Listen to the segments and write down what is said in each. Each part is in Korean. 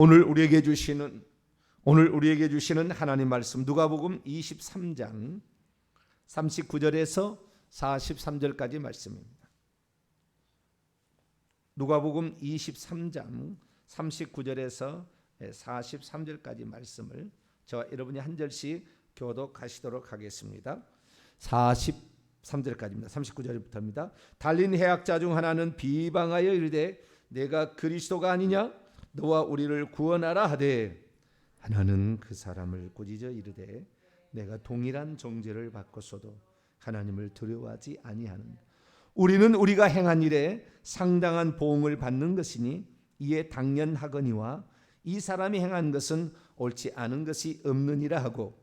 오늘 우리에게 주시는 하나님 말씀 누가복음 23장 39절에서 43절까지 말씀입니다. 누가복음 23장 39절에서 43절까지 말씀을 저와 여러분이 한 절씩 교독하시도록 하겠습니다. 43절까지입니다. 39절부터입니다. 달린 해학자 중 하나는 비방하여 이르되 내가 그리스도가 아니냐 너와 우리를 구원하라 하되 하나는 그 사람을 꾸짖어 이르되 내가 동일한 정죄를 받고서도 하나님을 두려워하지 아니하는 우리는 우리가 행한 일에 상당한 보응을 받는 것이니 이에 당연하거니와 이 사람이 행한 것은 옳지 않은 것이 없느니라 하고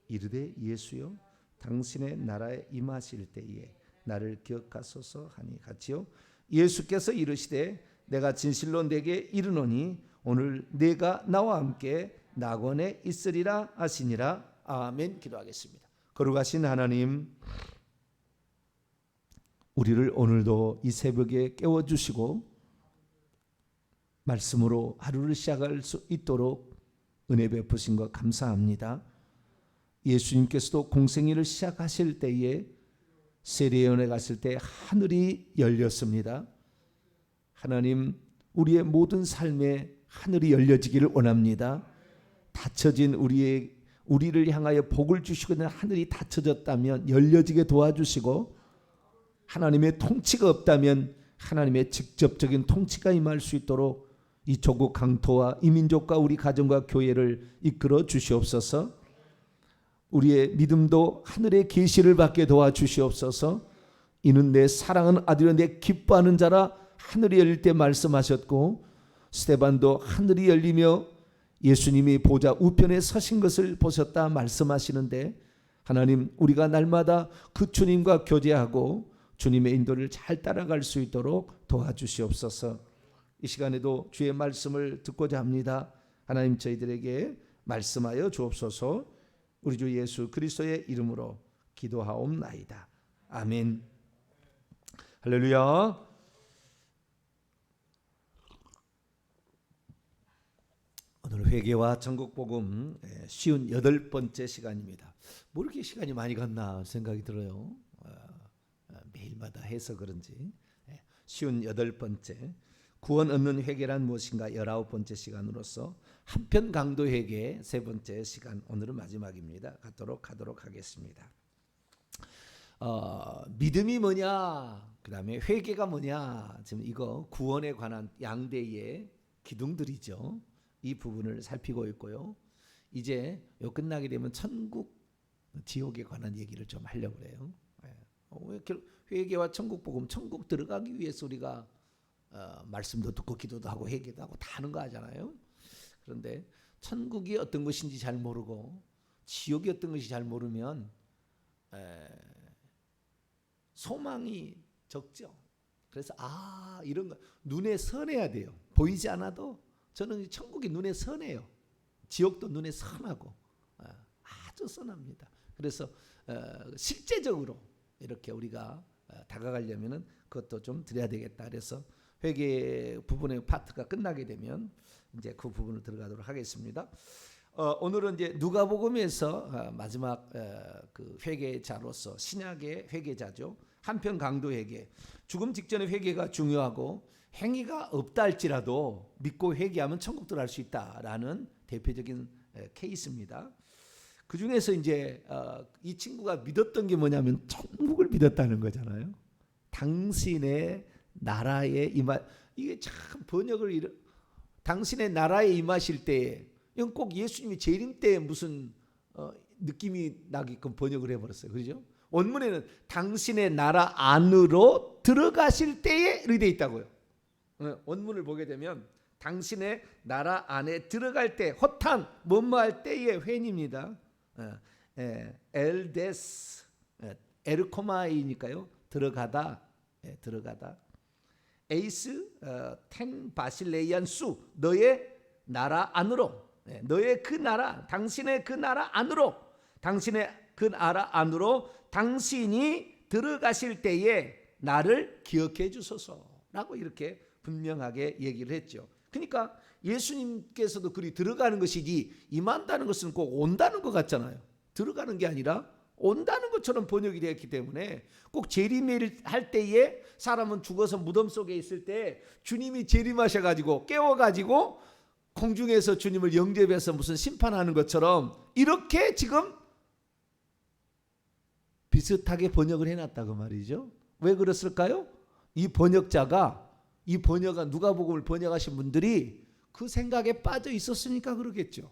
이르되 예수여 당신의 나라에 임하실 때에 나를 기억하소서 하니 같이요. 예수께서 이르시되 내가 진실로 내게 이르노니 오늘 내가 나와 함께 낙원에 있으리라 하시니라. 아멘. 기도하겠습니다. 거룩하신 하나님, 우리를 오늘도 이 새벽에 깨워주시고 말씀으로 하루를 시작할 수 있도록 은혜 베푸신 것 감사합니다. 예수님께서도 공생일을 시작하실 때에 세례요한에 갔을 때 하늘이 열렸습니다. 하나님, 우리의 모든 삶에 하늘이 열려지기를 원합니다. 닫혀진 우리를 향하여 복을 주시거든 하늘이 닫혀졌다면 열려지게 도와주시고 하나님의 통치가 없다면 하나님의 직접적인 통치가 임할 수 있도록 이 조국 강토와 이 민족과 우리 가정과 교회를 이끌어 주시옵소서. 우리의 믿음도 하늘의 계시를 받게 도와주시옵소서. 이는 내 사랑하는 아들이요 내 기뻐하는 자라 하늘이 열릴 때 말씀하셨고 스데반도 하늘이 열리며 예수님이 보좌 우편에 서신 것을 보셨다 말씀하시는데 하나님, 우리가 날마다 그 주님과 교제하고 주님의 인도를 잘 따라갈 수 있도록 도와주시옵소서. 이 시간에도 주의 말씀을 듣고자 합니다. 하나님, 저희들에게 말씀하여 주옵소서. 우리 주 예수 그리스도의 이름으로 기도하옵나이다. 아멘. 할렐루야. 오늘 회개와 전국복음 58번째 시간입니다. 뭐 이렇게 시간이 많이 갔나 생각이 들어요. 매일마다 해서 그런지 58번째 구원 얻는 회개란 무엇인가 19번째 시간으로서 한편 강도 회개 3번째 시간, 오늘은 마지막입니다. 하도록 하겠습니다. 믿음이 뭐냐, 그 다음에 회개가 뭐냐, 지금 이거 구원에 관한 양대의 기둥들이죠. 이 부분을 살피고 있고요. 이제 요 끝나게 되면 천국, 지옥에 관한 얘기를 좀 하려고 그래요. 회개와 천국 복음, 천국 들어가기 위해서 우리가 말씀도 듣고 기도도 하고 회개도 하고 다 하는 거 하잖아요. 그런데 천국이 어떤 것인지 잘 모르고 지옥이 어떤 것인지 잘 모르면 소망이 적죠. 그래서 이런 거 눈에 선해야 돼요. 보이지 않아도 저는 천국이 눈에 선해요. 지옥도 눈에 선하고 아주 선합니다. 그래서 실제적으로 이렇게 우리가 다가가려면은 그것도 좀 드려야 되겠다. 그래서 회개 부분의 파트가 끝나게 되면 이제 그 부분을 들어가도록 하겠습니다. 오늘은 이제 누가복음에서 마지막 그 회개자로서 신약의 회개자죠. 한편 강도 회개, 죽음 직전의 회개가 중요하고 행위가 없다 할지라도 믿고 회개하면 천국 들어갈 수 있다라는 대표적인 케이스입니다. 그 중에서 이제 이 친구가 믿었던 게 뭐냐면 천국을 믿었다는 거잖아요. 당신의 나라에 이게 참 번역을 당신의 나라에 임하실 때에 이건 꼭 예수님이 재림 때 무슨 느낌이 나게끔 번역을 해버렸어요. 그렇죠? 원문에는 당신의 나라 안으로 들어가실 때에 이렇게 돼 있다고요. 원문을 보게 되면 당신의 나라 안에 들어갈 때, 허탄 뭐뭐할 때의 회입니다. 엘데스 에르코마이니까요. 들어가다. 에이스 텐 바실레이안 수, 너의 나라 안으로, 너의 그 나라, 당신의 그 나라 안으로, 당신의 그 나라 안으로 당신이 들어가실 때에 나를 기억해 주소서라고 이렇게 분명하게 얘기를 했죠. 그러니까 예수님께서도 그리 들어가는 것이지 임한다는 것은 꼭 온다는 것 같잖아요. 들어가는 게 아니라 온다는 것처럼 번역이 되었기 때문에 꼭 재림할 때에 사람은 죽어서 무덤 속에 있을 때 주님이 재림하셔가지고 깨워가지고 공중에서 주님을 영접해서 무슨 심판하는 것처럼 이렇게 지금 비슷하게 번역을 해놨다고 말이죠. 왜 그랬을까요? 이 번역가 누가복음을 번역하신 분들이 그 생각에 빠져 있었으니까 그러겠죠.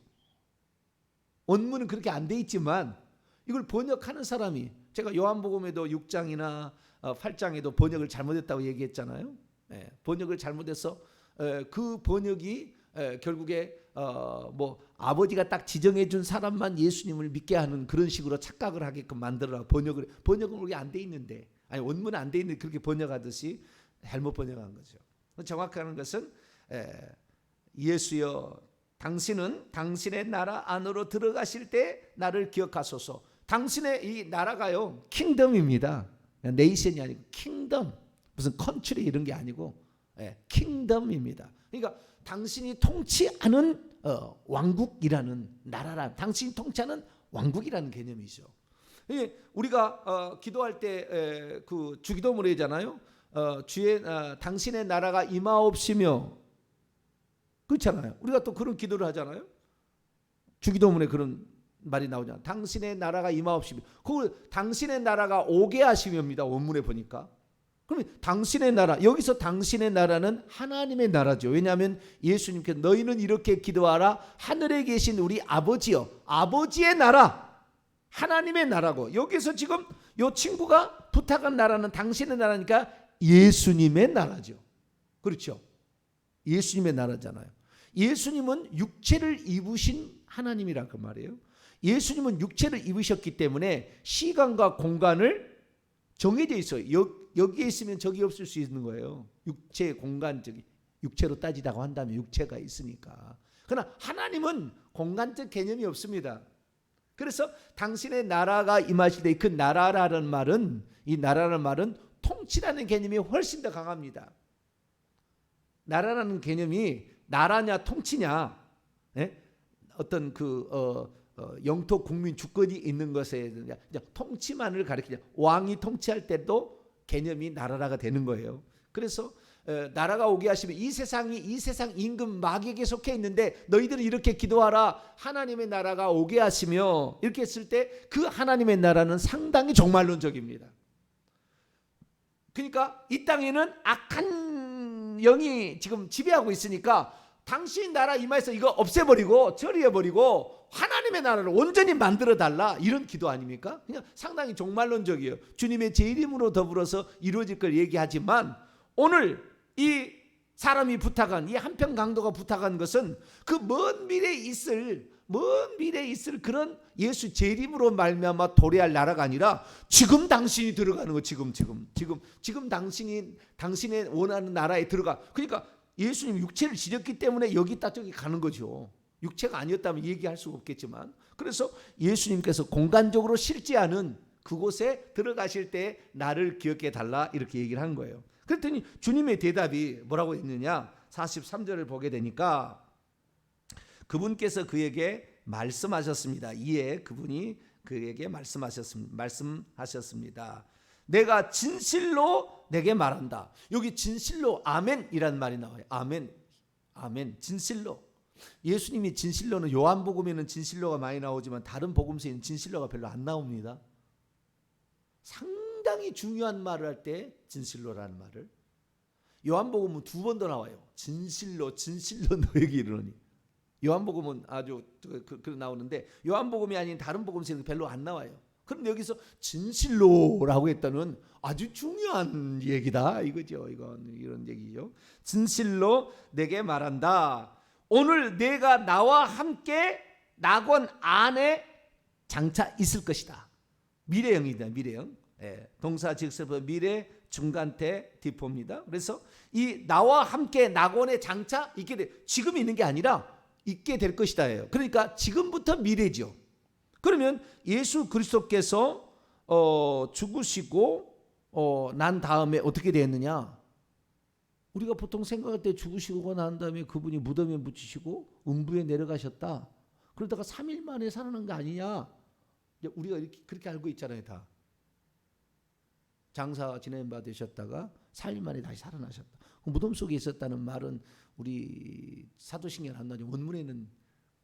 원문은 그렇게 안 돼 있지만 이걸 번역하는 사람이, 제가 요한복음에도 6장이나 8장에도 번역을 잘못했다고 얘기했잖아요. 번역을 잘못해서 그 번역이 결국에 뭐 아버지가 딱 지정해 준 사람만 예수님을 믿게 하는 그런 식으로 착각을 하게끔 만들어라. 번역은 그게 안 돼 있는데, 아니 원문은 안 돼 있는데 그렇게 번역하듯이 잘못 번역한 거죠. 정확한 것은 예수여 당신은 당신의 나라 안으로 들어가실 때 나를 기억하소서. 당신의 이 나라가요 킹덤입니다. 네이션이 아니고 킹덤, 무슨 컨트리 이런 게 아니고 킹덤입니다. 그러니까 당신이 통치하는 왕국이라는 나라라, 당신이 통치하는 왕국이라는 개념이죠. 우리가 기도할 때 그 주기도문이잖아요. 주의 당신의 나라가 임하옵시며, 그렇잖아요. 우리가 또 그런 기도를 하잖아요. 주기도문에 그런 말이 나오잖아요. 당신의 나라가 임하옵시며, 그걸 당신의 나라가 오게 하시며입니다. 원문에 보니까. 그러면 당신의 나라, 여기서 당신의 나라는 하나님의 나라죠. 왜냐하면 예수님께서 너희는 이렇게 기도하라. 하늘에 계신 우리 아버지여, 아버지의 나라, 하나님의 나라고. 여기서 지금 이 친구가 부탁한 나라는 당신의 나라니까 예수님의 나라죠. 그렇죠? 예수님의 나라잖아요. 예수님은 육체를 입으신 하나님이란 그 말이에요. 예수님은 육체를 입으셨기 때문에 시간과 공간을 정해져 있어요. 여기에 있으면 저기 없을 수 있는 거예요. 육체 공간적인, 육체로 따지다고 한다면 육체가 있으니까. 그러나 하나님은 공간적 개념이 없습니다. 그래서 당신의 나라가 임하실 때 그 나라라는 말은, 이 나라라는 말은 통치라는 개념이 훨씬 더 강합니다. 나라라는 개념이 나라냐 통치냐, 어떤 영토 국민 주권이 있는 것에 통치만을 가리키냐. 왕이 통치할 때도 개념이 나라가 되는 거예요. 그래서 나라가 오게 하시면 이 세상 임금 마귀에게 속해 있는데 너희들은 이렇게 기도하라. 하나님의 나라가 오게 하시며, 이렇게 했을 때 그 하나님의 나라는 상당히 종말론적입니다. 그러니까 이 땅에는 악한 영이 지금 지배하고 있으니까 당신 나라 임하에서 이거 없애버리고 처리해버리고 하나님의 나라를 온전히 만들어달라, 이런 기도 아닙니까? 그냥 상당히 종말론적이에요. 주님의 제 이름으로 더불어서 이루어질 걸 얘기하지만 오늘 이 사람이 부탁한, 이 한편 강도가 부탁한 것은 그 먼 미래에 있을 그런 예수 재림으로 말미암아 도래할 나라가 아니라 지금 당신이 들어가는 거. 지금 당신의 원하는 나라에 들어가. 그러니까 예수님 육체를 지녔기 때문에 여기 있다 저기 가는 거죠. 육체가 아니었다면 얘기할 수가 없겠지만, 그래서 예수님께서 공간적으로 실제하는 그곳에 들어가실 때 나를 기억해 달라, 이렇게 얘기를 한 거예요. 그랬더니 주님의 대답이 뭐라고 했느냐, 43절을 보게 되니까 그분께서 그에게 말씀하셨습니다. 이에 그분이 그에게 말씀하셨습니다. 내가 진실로 내게 말한다. 여기 진실로 아멘이라는 말이 나와요. 아멘, 진실로. 예수님이 진실로는 요한복음에는 진실로가 많이 나오지만 다른 복음서에는 진실로가 별로 안 나옵니다. 상당히 중요한 말을 할 때 진실로라는 말을, 요한복음은 2번 더 나와요. 진실로 너에게 이르노니. 요한복음은 아주 나오는데 요한복음이 아닌 다른 복음서에는 별로 안 나와요. 그런데 여기서 진실로라고 했다는 아주 중요한 얘기다 이거죠. 이런 얘기죠. 진실로 내게 말한다. 오늘 내가 나와 함께 낙원 안에 장차 있을 것이다. 미래형이다. 미래형. 동사 직설법 미래 중간태 디포입니다. 그래서 이 나와 함께 낙원에 장차 있게 돼. 지금 있는 게 아니라 있게 될 것이다예요. 그러니까 지금부터 미래죠. 그러면 예수 그리스도께서 죽으시고 난 다음에 어떻게 되었느냐? 우리가 보통 생각할 때 죽으시고 난 다음에 그분이 무덤에 묻히시고 음부에 내려가셨다. 그러다가 3일 만에 살아난 거 아니냐? 우리가 이렇게 그렇게 알고 있잖아요, 다. 장사 지낸 바 되셨다가 3일 만에 다시 살아나셨다. 무덤 속에 있었다는 말은 우리 사도신경 안 나오죠. 원문에는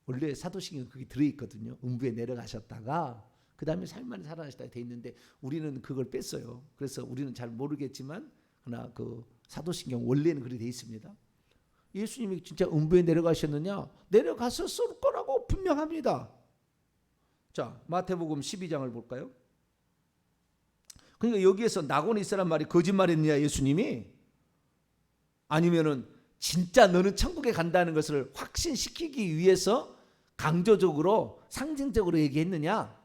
원래 사도신경 그게 들어있거든요. 음부에 내려가셨다가 그 다음에 3일 만에 살아나셨다 돼 있는데 우리는 그걸 뺐어요. 그래서 우리는 잘 모르겠지만 그러나 그 사도신경 원래는 그렇게 돼 있습니다. 예수님이 진짜 음부에 내려가셨느냐? 내려갔을 거라고 분명합니다. 자, 마태복음 12장을 볼까요? 그러니까 여기에서 낙원에 있으란 말이 거짓말했느냐 예수님이? 아니면은 진짜 너는 천국에 간다는 것을 확신시키기 위해서 강조적으로 상징적으로 얘기했느냐?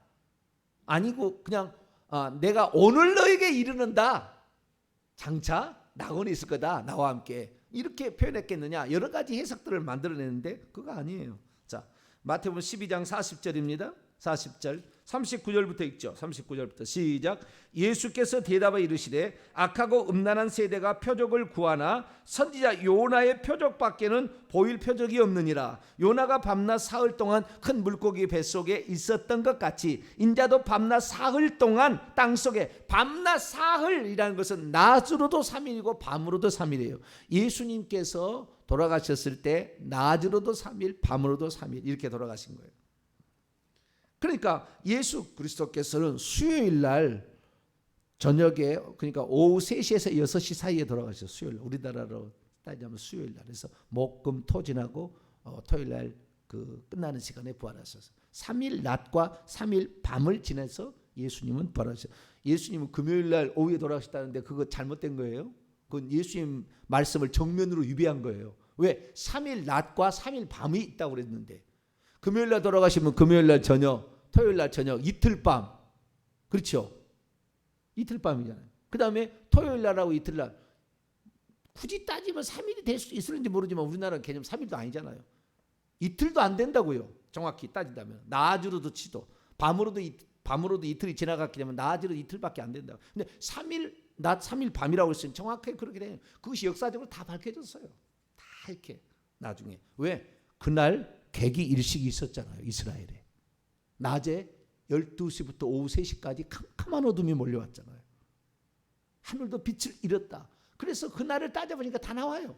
아니고 그냥 내가 오늘 너에게 이르는다. 장차 낙원에 있을 거다. 나와 함께. 이렇게 표현했겠느냐? 여러 가지 해석들을 만들어내는데 그거 아니에요. 자, 마태복음 12장 40절입니다. 40절 39절부터 읽죠. 39절부터 시작. 예수께서 대답하여 이르시되 악하고 음란한 세대가 표적을 구하나 선지자 요나의 표적밖에는 보일 표적이 없느니라. 요나가 밤낮 사흘 동안 큰 물고기 뱃속에 있었던 것 같이 인자도 밤낮 사흘 동안 땅속에, 밤낮 사흘이라는 것은 낮으로도 3일이고 밤으로도 3일이에요. 예수님께서 돌아가셨을 때 낮으로도 3일 밤으로도 3일 이렇게 돌아가신 거예요. 그러니까 예수 그리스도께서는 수요일 날 저녁에, 그러니까 오후 3시에서 6시 사이에 돌아가셨어요. 수요일 날. 우리나라로 따지자면 수요일 날. 그래서 목금토 지나고 토요일 날 그 끝나는 시간에 부활하셨어요. 3일 낮과 3일 밤을 지나서 예수님은 부활하셨어요. 예수님은 금요일 날 오후에 돌아가셨다는데 그거 잘못된 거예요. 그건 예수님 말씀을 정면으로 위배한 거예요. 왜? 3일 낮과 3일 밤이 있다고 그랬는데 금요일 날 돌아가시면 금요일 날 저녁, 토요일 날 저녁, 이틀 밤. 그렇죠? 이틀 밤이잖아요. 그 다음에 토요일 날하고 이틀 날. 굳이 따지면 3일이 될 수 있을지 모르지만 우리나라 개념 3일도 아니잖아요. 이틀도 안 된다고요. 정확히 따진다면. 낮으로도 치도. 밤으로도 이틀이 지나갔기 때문에 낮으로 이틀밖에 안 된다고. 근데 3일 낮 3일 밤이라고 했으니 정확하게 그렇게 돼요. 그것이 역사적으로 다 밝혀졌어요. 다 이렇게 나중에. 왜? 그날 개기 일식이 있었잖아요. 이스라엘에. 낮에 12시부터 오후 3시까지 캄캄한 어둠이 몰려왔잖아요. 하늘도 빛을 잃었다. 그래서 그날을 따져보니까 다 나와요.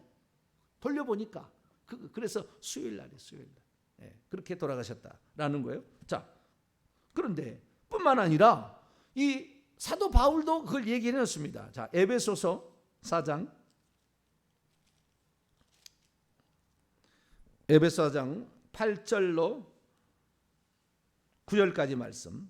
돌려보니까. 그래서 수요일 날이에요. 수요일 날. 예, 그렇게 돌아가셨다라는 거예요. 자, 그런데 뿐만 아니라 이 사도 바울도 그걸 얘기해 놨습니다. 자, 에베소서 4장. 에베소 4장 8절로 9절까지 말씀.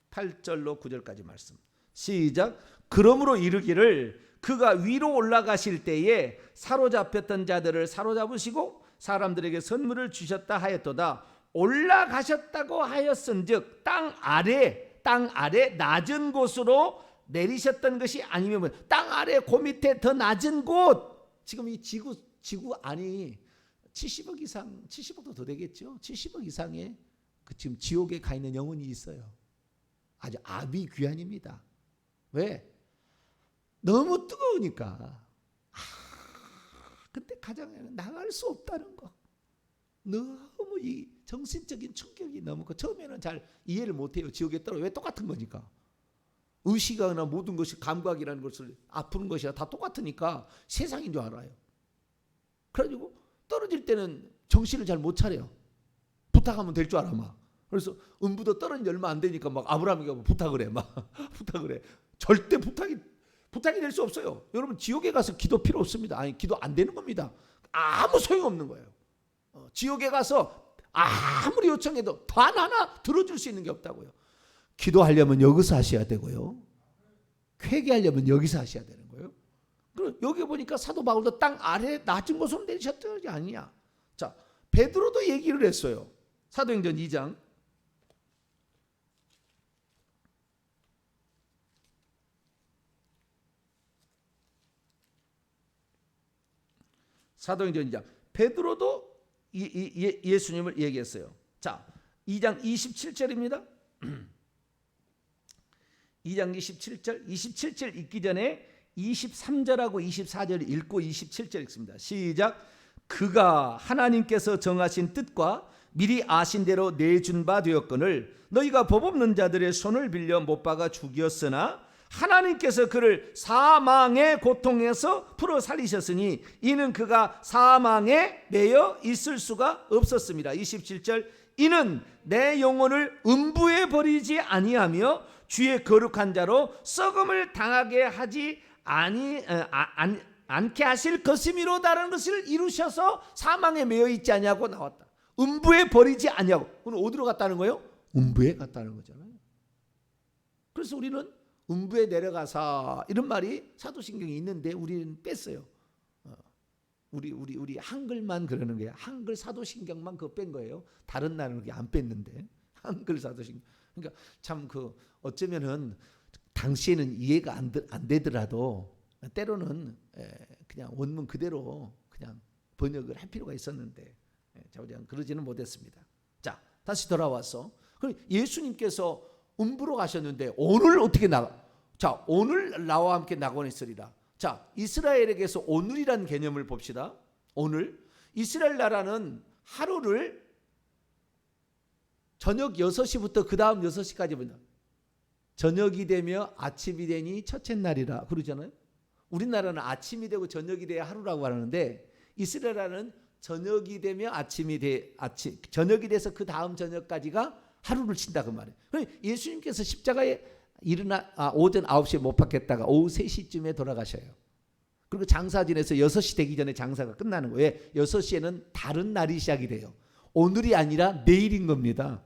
8절로 9절까지 말씀. 시작. 그러므로 이르기를 그가 위로 올라가실 때에 사로잡혔던 자들을 사로잡으시고 사람들에게 선물을 주셨다 하였도다. 올라가셨다고 하였은즉 땅 아래 낮은 곳으로 내리셨던 것이 아니면 땅 아래 그 밑에 더 낮은 곳. 지금 이 지구 안이 70억 이상, 70억도 더 되겠죠. 70억 이상의 그 지금 지옥에 가 있는 영혼이 있어요. 아주 아비귀환입니다. 왜? 너무 뜨거우니까. 근데 가장 나갈 수 없다는 거. 너무 이 정신적인 충격이 너무 커. 처음에는 잘 이해를 못해요. 지옥에 떨어. 왜? 똑같은 거니까. 의식이나 모든 것이 감각이라는 것을 아프는 것이나 다 똑같으니까 세상인 줄 알아요. 그래가지고 떨어질 때는 정신을 잘 못 차려요. 부탁하면 될 줄 알아 막. 그래서 음부도 떨어진 지 얼마 안 되니까 막 아브라함이가 부탁을 해 막. 부탁을 해. 절대 부탁이 될 수 없어요. 여러분 지옥에 가서 기도 필요 없습니다. 아니 기도 안 되는 겁니다. 아무 소용 없는 거예요. 지옥에 가서 아무리 요청해도 단 하나 들어줄 수 있는 게 없다고요. 기도하려면 여기서 하셔야 되고요. 회개하려면 여기서 하셔야 되는 거예요. 그리고 여기 보니까 사도 바울도 땅 아래 낮은 곳으로 내리셨던 게 아니냐. 자, 베드로도 얘기를 했어요. 사도행전 2장. 사도행전 2장. 베드로도 예수님을 얘기했어요. 자, 2장 27절입니다. 2장 27절 읽기 전에 23절하고 24절 읽고 27절 읽습니다. 시작. 그가 하나님께서 정하신 뜻과 미리 아신 대로 내준 바 되었거늘 너희가 법 없는 자들의 손을 빌려 못 박아 죽였으나 하나님께서 그를 사망의 고통에서 풀어 살리셨으니 이는 그가 사망에 매여 있을 수가 없었습니다. 27절. 이는 내 영혼을 음부에 버리지 아니하며 주의 거룩한 자로 썩음을 당하게 하지 않게 하실 것이미로다라는 것을 이루셔서 사망에 매여 있지 아니하고 나왔다. 음부에 버리지 아니하고. 그럼 어디로 갔다는 거예요? 음부에 갔다는 거잖아요. 그래서 우리는 음부에 내려가사 이런 말이 사도신경에 있는데 우리는 뺐어요. 우리 한글만 그러는 거예요. 한글 사도신경만 그거 뺀 거예요. 다른 나라는 그게 안 뺐는데 한글 사도신경. 그러니까 참 그 어쩌면은 당시에는 이해가 안 되더라도 때로는 그냥 원문 그대로 그냥 번역을 할 필요가 있었는데 우리는 그러지는 못했습니다. 자, 다시 돌아와서 예수님께서 음부로 가셨는데 오늘 어떻게 나가? 자, 오늘 나와 함께 낙원에 있으리라. 자, 이스라엘에게서 오늘이라는 개념을 봅시다. 오늘 이스라엘 나라는 하루를 저녁 6시부터 그 다음 6시까지 본다. 저녁이 되며 아침이 되니 첫째 날이라 그러잖아요. 우리나라는 아침이 되고 저녁이 돼야 하루라고 하는데 이스라엘은 저녁이 되며 저녁이 돼서 그 다음 저녁까지가 하루를 친다 그 말이에요. 예수님께서 십자가에 오전 9시에 못 박혔다가 오후 3시쯤에 돌아가셔요. 그리고 장사 지내서 6시 되기 전에 장사가 끝나는 거예요. 6시에는 다른 날이 시작이 돼요. 오늘이 아니라 내일인 겁니다.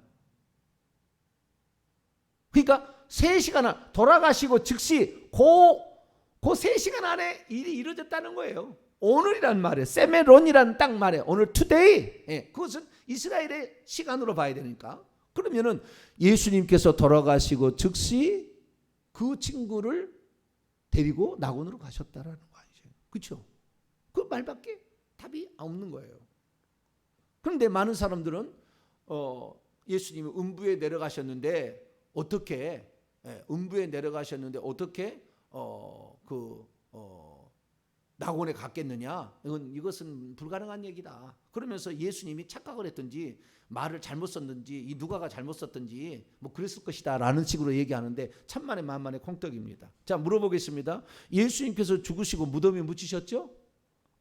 그러니까 3시간 돌아가시고 즉시 그 3시간 안에 일이 이루어졌다는 거예요. 오늘이란 말이에요. 세메론이란 딱 말이에요. 오늘 투데이. 그것은 이스라엘의 시간으로 봐야 되니까. 그러면은 예수님께서 돌아가시고 즉시 그 친구를 데리고 낙원으로 가셨다라는 거죠. 그렇죠? 그 말밖에 답이 없는 거예요. 그런데 많은 사람들은 예수님이 음부에 내려가셨는데 어떻게 낙원에 갔겠느냐? 이것은 불가능한 얘기다. 그러면서 예수님이 착각을 했든지 말을 잘못 썼든지 이 누가가 잘못 썼든지 뭐 그랬을 것이다 라는 식으로 얘기하는데 천만에 만만의 콩떡입니다. 자, 물어보겠습니다. 예수님께서 죽으시고 무덤에 묻히셨죠?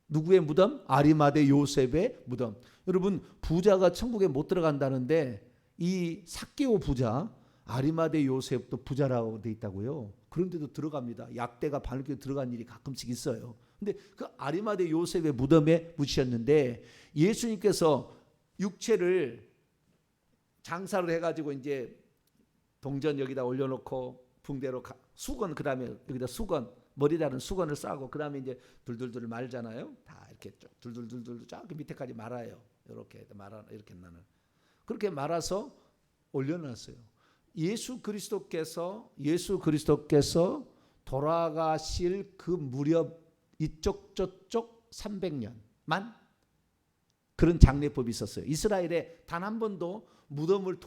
누구의 무덤? 아리마대 요셉의 무덤. 여러분, 부자가 천국에 못 들어간다는데 이 삭개오 부자 아리마대 요셉도 부자라고 돼 있다고요. 그런데도 들어갑니다. 약대가 발길에 들어간 일이 가끔씩 있어요. 근데 그 아리마대 요셉의 무덤에 묻히셨는데 예수님께서 육체를 장사를 해가지고 이제 동전 여기다 올려놓고 붕대로 수건, 그다음에 여기다 수건, 머리 다른 수건을 싸고 그다음에 이제 둘둘둘 말잖아요. 다 이렇게 둘둘둘둘 쫙 밑에까지 말아요. 이렇게 나는 그렇게 말아서 올려놨어요. 예수 그리스도께서 돌아가실 그 무렵 이쪽 저쪽 300년만 그런 장례법이 있었어요. 이스라엘에 단 한 번도 무덤을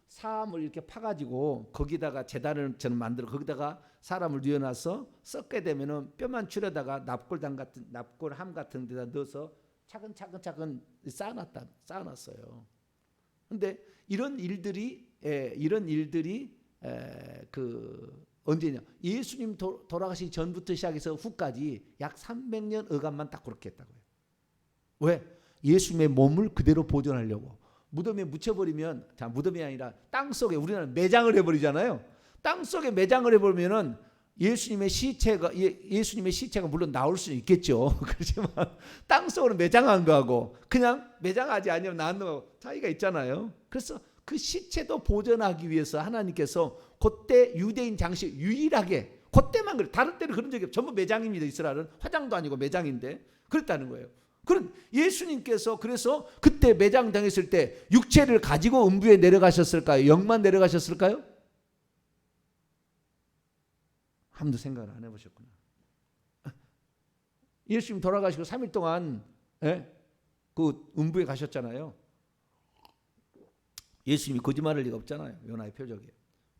사암을 이렇게 파가지고 거기다가 제단을 저는 만들어 거기다가 사람을 뉘어놔서 썩게 되면은 뼈만 추려다가 납골함 같은 데다 넣어서 차근차근 쌓아놨어요. 근데 이런 일들이 언제냐? 예수님 돌아가시기 전부터 시작해서 후까지 약 300년 어간만 딱 그렇게 했다고요. 왜? 예수님의 몸을 그대로 보존하려고. 무덤에 묻혀버리면, 자, 무덤이 아니라 땅속에 우리나라는 매장을 해버리잖아요. 땅속에 매장을 해버리면은 예수님의 시체가 물론 나올 수는 있겠죠. 그렇지만 땅속으로 매장한 거하고 그냥 매장하지 않으면 나는 거 차이가 있잖아요. 그래서 그 시체도 보존하기 위해서 하나님께서 그때 유대인 장식 유일하게 그때만 그래. 다른 때는 그런 적이 없어요. 전부 매장입니다. 이스라엘은 화장도 아니고 매장인데 그랬다는 거예요. 그런 예수님께서 그래서 그때 매장당했을 때 육체를 가지고 음부에 내려가셨을까요? 영만 내려가셨을까요? 아무도 생각을 안 해보셨구나. 예수님 돌아가시고 3일 동안 그 음부에 가셨잖아요. 예수님이 거짓말할 리가 없잖아요. 요나의 표적이에요.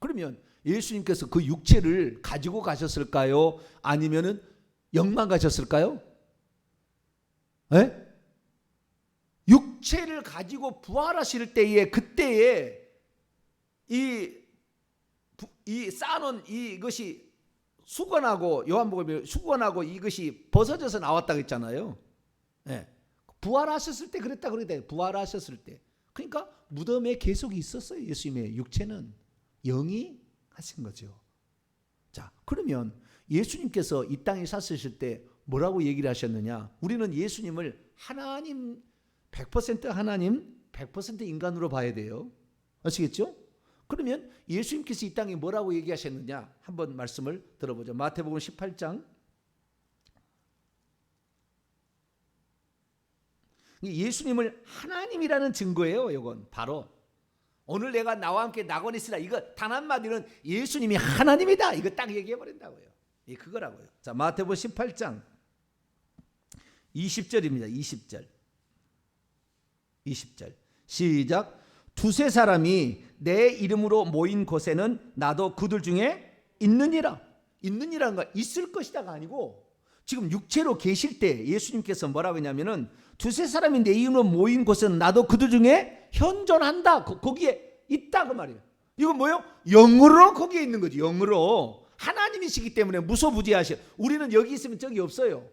그러면 예수님께서 그 육체를 가지고 가셨을까요? 아니면은 영만 가셨을까요? 예? 육체를 가지고 부활하실 때에 그때에 이 쌓아놓은 이것이 수건하고 요한복음에 수건하고 이것이 벗어져서 나왔다고 했잖아요. 예. 부활하셨을 때 그랬다 그랬다. 부활하셨을 때. 그러니까 무덤에 계속 있었어요. 예수님의 육체는 영이 하신 거죠. 자, 그러면 예수님께서 이 땅에 사시실 때 뭐라고 얘기를 하셨느냐? 우리는 예수님을 하나님 100% 하나님 100% 인간으로 봐야 돼요. 아시겠죠? 그러면 예수님께서 이 땅에 뭐라고 얘기하셨느냐? 한번 말씀을 들어보죠. 마태복음 18장. 예수님을 하나님이라는 증거예요. 이건 바로 오늘 내가 나와 함께 낙원에 있으라. 이거 단 한마디는 예수님이 하나님이다. 이거 딱 얘기해 버린다고요. 이 그거라고요. 자, 마태복음 18장 20절입니다. 20절 시작. 두세 사람이 내 이름으로 모인 곳에는 나도 그들 중에 있느니라. 있느니라는 거 있을 것이다가 아니고 지금 육체로 계실 때 예수님께서 뭐라고 했냐면은 두세 사람이 내 이름으로 모인 곳에는 나도 그들 중에 현존한다. 거기에 있다 그 말이에요. 이건 뭐예요? 영으로 거기에 있는 거죠. 영으로. 하나님이시기 때문에 무소부지하신. 우리는 여기 있으면 저기 없어요.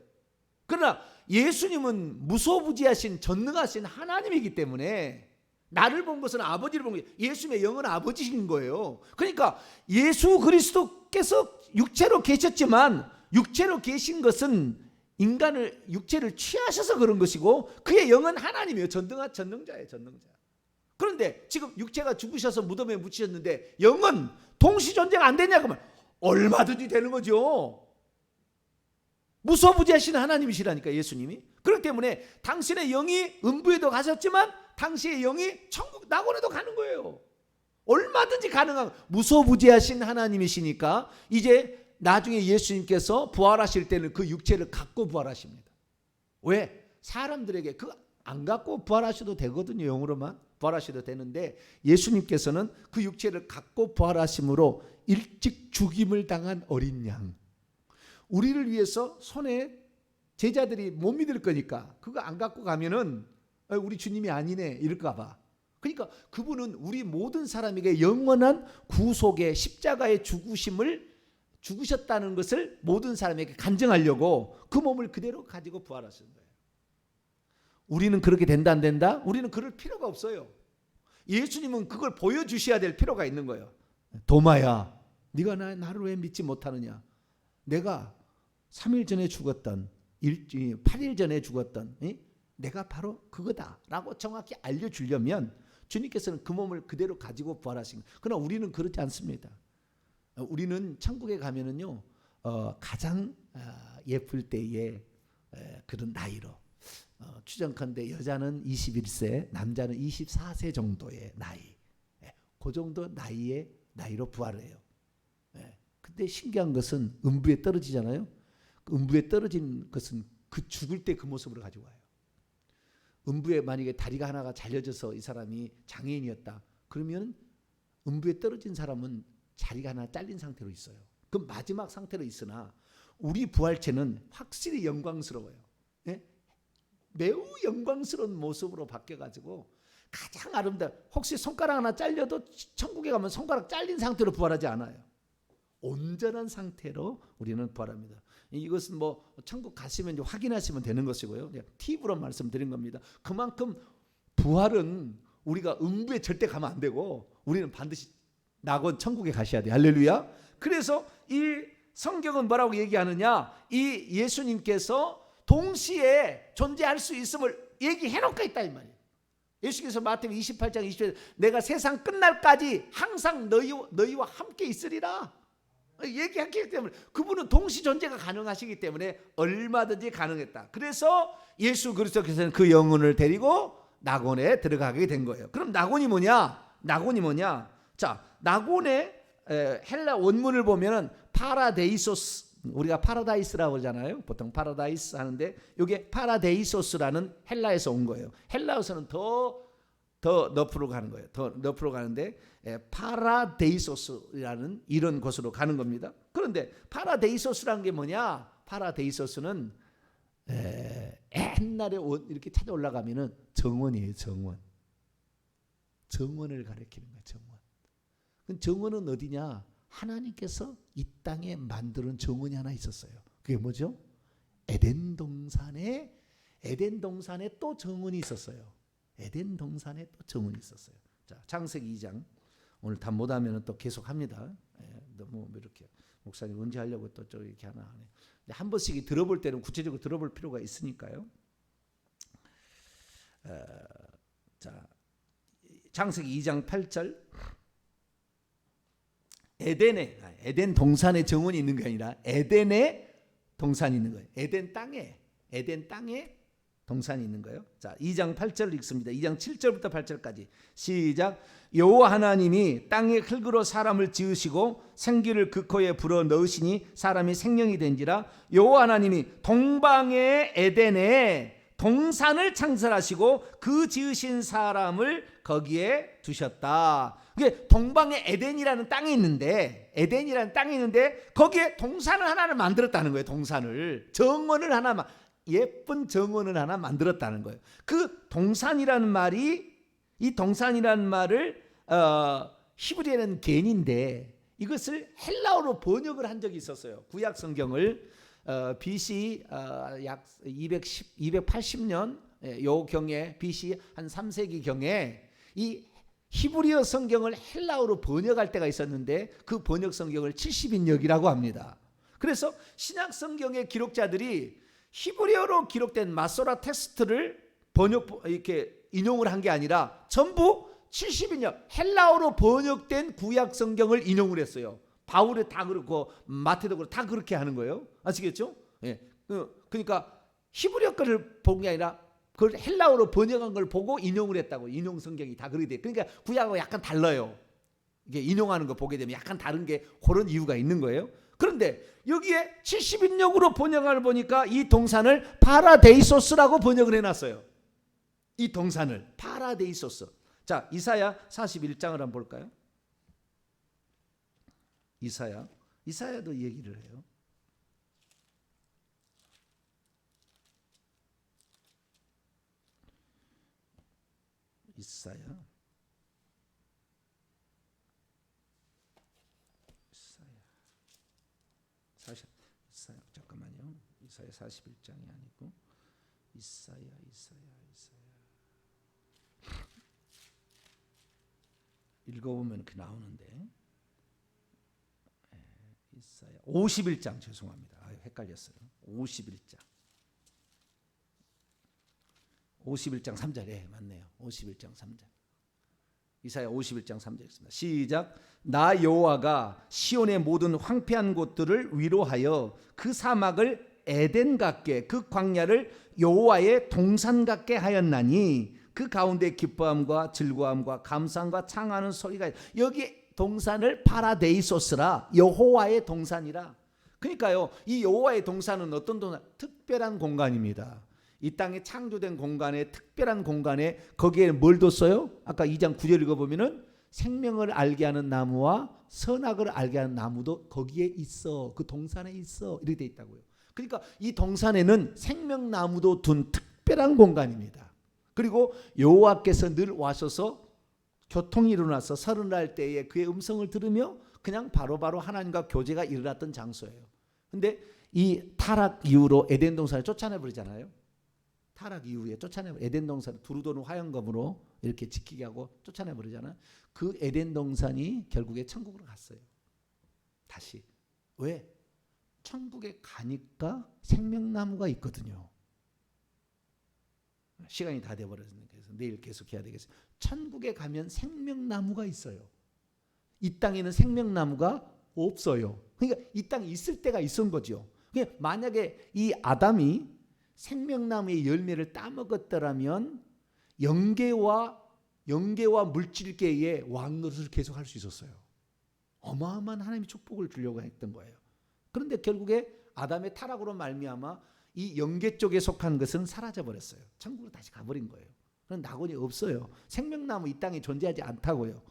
그러나 예수님은 무소부지하신 전능하신 하나님이기 때문에 나를 본 것은 아버지를 본 거예요. 예수님의 영은 아버지신 거예요. 그러니까 예수 그리스도께서 육체로 계셨지만 육체로 계신 것은 인간을 육체를 취하셔서 그런 것이고 그의 영은 하나님이에요. 전능자예요. 전능자. 그런데 지금 육체가 죽으셔서 무덤에 묻히셨는데 영은 동시 존재가 안 되냐 그러면 얼마든지 되는 거죠. 무소부지하신 하나님이시라니까 예수님이. 그렇기 때문에 당신의 영이 음부에도 가셨지만 당신의 영이 천국 낙원에도 가는 거예요. 얼마든지 가능한 무소부지하신 하나님이시니까 이제 나중에 예수님께서 부활하실 때는 그 육체를 갖고 부활하십니다. 왜? 사람들에게 그 안 갖고 부활하셔도 되거든요. 영으로만 부활하셔도 되는데 예수님께서는 그 육체를 갖고 부활하심으로 일찍 죽임을 당한 어린 양. 우리를 위해서 손에 제자들이 못 믿을 거니까 그거 안 갖고 가면은 우리 주님이 아니네 이럴까 봐. 그러니까 그분은 우리 모든 사람에게 영원한 구속의 십자가의 죽으셨다는 것을 모든 사람에게 간증하려고 그 몸을 그대로 가지고 부활하신 거예요. 우리는 그렇게 된다 안 된다? 우리는 그럴 필요가 없어요. 예수님은 그걸 보여주셔야 될 필요가 있는 거예요. 도마야, 네가 나를 왜 믿지 못하느냐? 내가 3일 전에 죽었던 8일 전에 죽었던 내가 바로 그거다라고 정확히 알려주려면 주님께서는 그 몸을 그대로 가지고 부활하신 거예요. 그러나 우리는 그렇지 않습니다. 우리는 천국에 가면은요 가장 예쁠 때에 그런 나이로 추정컨대 여자는 21세 남자는 24세 정도의 나이 그 정도 나이로 부활을 해요. 근데 신기한 것은 음부에 떨어지잖아요. 그 음부에 떨어진 것은 그 죽을 때 그 모습으로 가지고 와요. 음부에 만약에 다리가 하나가 잘려져서 이 사람이 장애인이었다. 그러면 음부에 떨어진 사람은 다리가 하나 잘린 상태로 있어요. 그 마지막 상태로 있으나 우리 부활체는 확실히 영광스러워요. 예? 매우 영광스러운 모습으로 바뀌어가지고 가장 아름다워. 혹시 손가락 하나 잘려도 천국에 가면 손가락 잘린 상태로 부활하지 않아요. 온전한 상태로 우리는 부활합니다. 이것은 뭐 천국 가시면 이제 확인하시면 되는 것이고요. 팁으로 말씀드린 겁니다. 그만큼 부활은 우리가 음부에 절대 가면 안 되고 우리는 반드시 낙원 천국에 가셔야 돼요. 할렐루야. 그래서 이 성경은 뭐라고 얘기하느냐? 이 예수님께서 동시에 존재할 수 있음을 얘기해놓고 있다 이 말이에요. 예수께서 마태복음 28장 20절에 내가 세상 끝날까지 항상 너희와 함께 있으리라 얘기했기 때문에 그분은 동시 존재가 가능하시기 때문에 얼마든지 가능했다. 그래서 예수 그리스도께서는 그 영혼을 데리고 낙원에 들어가게 된 거예요. 그럼 낙원이 뭐냐? 낙원이 뭐냐? 자, 낙원의 헬라 원문을 보면은 파라데이소스, 우리가 파라다이스라고 하잖아요. 보통 파라다이스 하는데 이게 파라데이소스라는 헬라에서 온 거예요. 헬라어에서는 더 더 너프로 가는 거예요. 더 너프로 가는데 파라데이소스라는 이런 곳으로 가는 겁니다. 그런데 파라데이소스라는 게 뭐냐? 파라데이소스는 옛날에 이렇게 찾아 올라가면은 정원이에요. 정원. 정원을 가리키는 거예요. 정원. 정원은 어디냐? 하나님께서 이 땅에 만드는 정원이 하나 있었어요. 그게 뭐죠? 에덴 동산에 또 정원이 있었어요. 에덴 동산에 또 정원이 있었어요. 자, 창세기 2장 오늘 다 못하면 또 계속 합니다. 너무 이렇게 목사님 언제 하려고 또 이렇게 하나 하네. 한 번씩 들어볼 때는 구체적으로 들어볼 필요가 있으니까요. 자, 창세기 2장 8절 에덴 동산에 정원이 있는 게 아니라 에덴에 동산이 있는 거예요. 에덴 땅에 동산이 있는 거예요. 자, 2장 8절 읽습니다. 2장 7절부터 8절까지 시작. 여호와 하나님이 땅의 흙으로 사람을 지으시고 생기를 그 코에 불어 넣으시니 사람이 생명이 된지라. 여호와 하나님이 동방의 에덴에 동산을 창설하시고 그 지으신 사람을 거기에 두셨다. 이게 동방의 에덴이라는 땅이 있는데 거기에 동산을 하나를 만들었다는 거예요. 동산을 정원을 하나 예쁜 정원을 하나 만들었다는 거예요. 그 동산이라는 말이 이 동산이라는 말을 히브리어는 겐인데 이것을 헬라어로 번역을 한 적이 있었어요. 구약 성경을 BC 약 280년 요 경에 BC 한 3세기 경에 이 히브리어 성경을 헬라어로 번역할 때가 있었는데 그 번역 성경을 70인역이라고 합니다. 그래서 신약 성경의 기록자들이 히브리어로 기록된 마소라 텍스트를 이렇게 인용을 한 게 아니라 전부 70인역 헬라어로 번역된 구약 성경을 인용을 했어요. 바울이 다 그렇고 마태도 그렇고 다 그렇게 하는 거예요. 아시겠죠? 예. 그러니까 히브리어 거를 본 게 아니라 그걸 헬라어로 번역한 걸 보고 인용을 했다고. 인용 성경이 다 그렇게 돼. 그러니까 구약하고 약간 달라요. 이게 인용하는 거 보게 되면 약간 다른 게 그런 이유가 있는 거예요. 그런데 여기에 70인역으로 번역을 보니까 이 동산을 파라데이소스라고 번역을 해놨어요. 이 동산을 파라데이소스. 자, 이사야 41장을 한번 볼까요? 이사야도 얘기를 해요. 이사야 잠깐만요. 이사야 41장이 아니고 이사야 읽어보면 이렇게 나오는데 이사야 51장 죄송합니다. 헷갈렸어요. 51장 3절 맞네요. 51장 3절 이사야 51장 3절 있습니다. 시작. 나 여호와가 시온의 모든 황폐한 곳들을 위로하여 그 사막을 에덴 같게 그 광야를 여호와의 동산 같게 하였나니 그 가운데 기뻐함과 즐거움과 감상과 창하는 소리가 여기 동산을 파라데이소스라 여호와의 동산이라. 그러니까요 이 여호와의 동산은 어떤 동산? 특별한 공간입니다. 이 땅에 창조된 공간에 특별한 공간에 거기에 뭘 뒀어요? 아까 2장 9절 읽어보면은 생명을 알게 하는 나무와 선악을 알게 하는 나무도 거기에 있어. 그 동산에 있어. 이렇게 돼 있다고요. 그러니까 이 동산에는 생명나무도 둔 특별한 공간입니다. 그리고 여호와께서 늘 와셔서 교통이 일어나서 서른날 때에 그의 음성을 들으며 그냥 바로바로 하나님과 교제가 일어났던 장소예요. 근데 이 타락 이후로 에덴 동산을 쫓아내버리잖아요. 타락 이후에 에덴 동산을 두루도는 화영검으로 이렇게 지키게 하고 쫓아내버리잖아요. 그 에덴 동산이 결국에 천국으로 갔어요. 다시. 왜? 천국에 가니까 생명나무가 있거든요. 시간이 다 돼버렸으니까 내일 계속 해야 되겠어요. 천국에 가면 생명나무가 있어요. 이 땅에는 생명나무가 없어요. 그러니까 이 땅에 있을 때가 있은 거죠. 그러니까 만약에 이 아담이 생명나무의 열매를 따먹었더라면 영계와 물질계의 왕노릇을 계속할 수 있었어요. 어마어마한 하나님의 축복을 주려고 했던 거예요. 그런데 결국에 아담의 타락으로 말미암아 이 영계 쪽에 속한 것은 사라져 버렸어요. 천국으로 다시 가버린 거예요. 그런 낙원이 없어요. 생명나무 이 땅에 존재하지 않다고요.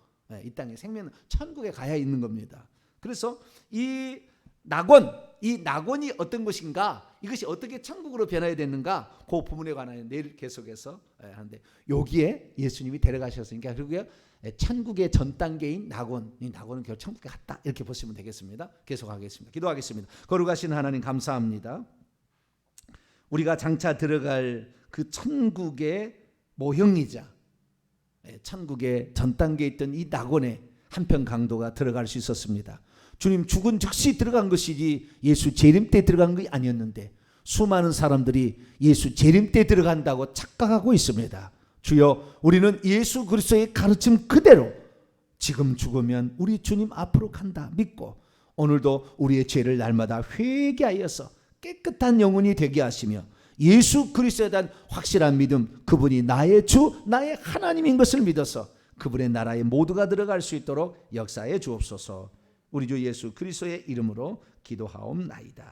이 땅에 생명 천국에 가야 있는 겁니다. 그래서 이 낙원이 어떤 것인가, 이것이 어떻게 천국으로 변화해야 되는가, 그 부분에 관하여 내일 계속해서 하는데, 여기에 예수님이 데려가셨으니까 그리고 천국의 전 단계인 낙원, 이 낙원은 결국 천국에 갔다, 이렇게 보시면 되겠습니다. 계속하겠습니다. 기도하겠습니다. 거룩하신 하나님 감사합니다. 우리가 장차 들어갈 그 천국의 모형이자 천국의 전 단계에 있던 이 낙원에 한편 강도가 들어갈 수 있었습니다. 주님, 죽은 즉시 들어간 것이지 예수 재림 때 들어간 것이 아니었는데 수많은 사람들이 예수 재림 때 들어간다고 착각하고 있습니다. 주여, 우리는 예수 그리스도의 가르침 그대로 지금 죽으면 우리 주님 앞으로 간다 믿고, 오늘도 우리의 죄를 날마다 회개하여서 깨끗한 영혼이 되게 하시며 예수 그리스도에 대한 확실한 믿음, 그분이 나의 주, 나의 하나님인 것을 믿어서 그분의 나라에 모두가 들어갈 수 있도록 역사해 주옵소서. 우리 주 예수 그리스도의 이름으로 기도하옵나이다.